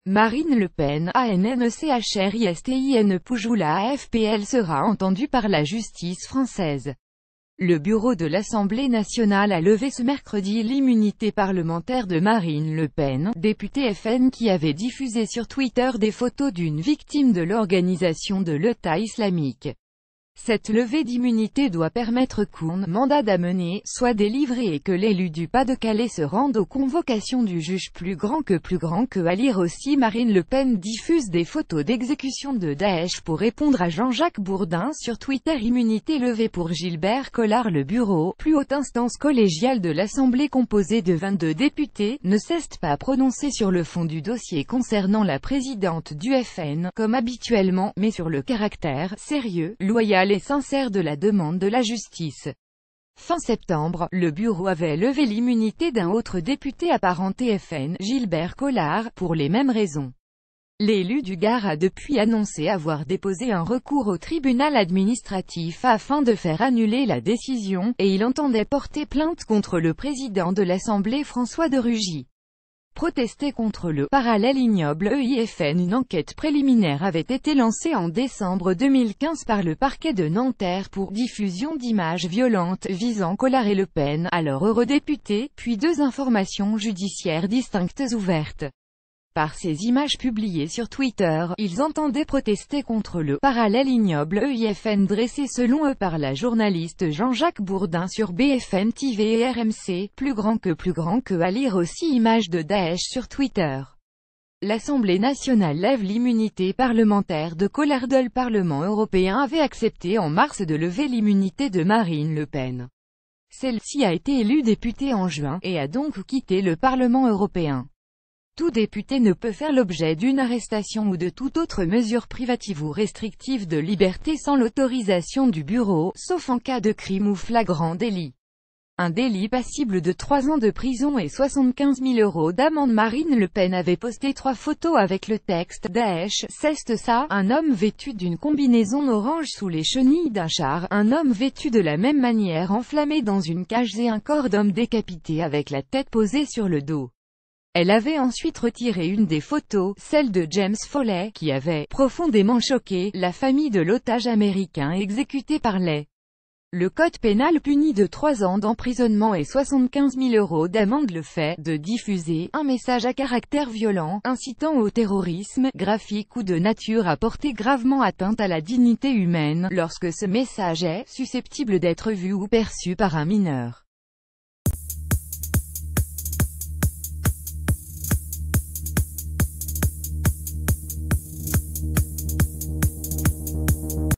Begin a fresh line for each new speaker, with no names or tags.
Marine Le Pen, ANNECHRISTIN Poujoula AFPL sera entendue par la justice française. Le bureau de l'Assemblée nationale a levé ce mercredi l'immunité parlementaire de Marine Le Pen, députée FN qui avait diffusé sur Twitter des photos d'une victime de l'organisation de l'État islamique. Cette levée d'immunité doit permettre qu'un mandat d'amener soit délivré et que l'élu du Pas-de-Calais se rende aux convocations du juge plus grand que. À lire aussi, Marine Le Pen diffuse des photos d'exécution de Daesh pour répondre à Jean-Jacques Bourdin sur Twitter. Immunité levée pour Gilbert Collard. Le bureau, plus haute instance collégiale de l'Assemblée composée de 22 députés, ne s'est pas prononcé sur le fond du dossier concernant la présidente du FN, comme habituellement, mais sur le caractère sérieux, loyal et sincère de la demande de la justice. Fin septembre, le bureau avait levé l'immunité d'un autre député apparenté FN, Gilbert Collard, pour les mêmes raisons. L'élu du Gard a depuis annoncé avoir déposé un recours au tribunal administratif afin de faire annuler la décision, et il entendait porter plainte contre le président de l'Assemblée François de Rugy. Protester contre le parallèle ignoble EIFN. Une enquête préliminaire avait été lancée en décembre 2015 par le parquet de Nanterre pour diffusion d'images violentes visant Collard et Le Pen, alors eurodéputés, puis deux informations judiciaires distinctes ouvertes. Par ces images publiées sur Twitter, ils entendaient protester contre le parallèle ignoble EIFN dressé selon eux par la journaliste Jean-Jacques Bourdin sur BFM TV et RMC, plus grand que. À lire aussi images de Daesh sur Twitter. L'Assemblée nationale lève l'immunité parlementaire de Collard. Le Parlement européen avait accepté en mars de lever l'immunité de Marine Le Pen. Celle-ci a été élue députée en juin, et a donc quitté le Parlement européen. Tout député ne peut faire l'objet d'une arrestation ou de toute autre mesure privative ou restrictive de liberté sans l'autorisation du bureau, sauf en cas de crime ou flagrant délit. Un délit passible de 3 ans de prison et 75 000 € d'amende. Marine Le Pen avait posté 3 photos avec le texte « Daesh, c'est ça », un homme vêtu d'une combinaison orange sous les chenilles d'un char, un homme vêtu de la même manière enflammé dans une cage et un corps d'homme décapité avec la tête posée sur le dos. Elle avait ensuite retiré une des photos, celle de James Foley, qui avait profondément choqué la famille de l'otage américain exécuté par les. Le code pénal punit de 3 ans d'emprisonnement et 75 000 € d'amende le fait de diffuser un message à caractère violent, incitant au terrorisme, graphique ou de nature à porter gravement atteinte à la dignité humaine, lorsque ce message est susceptible d'être vu ou perçu par un mineur.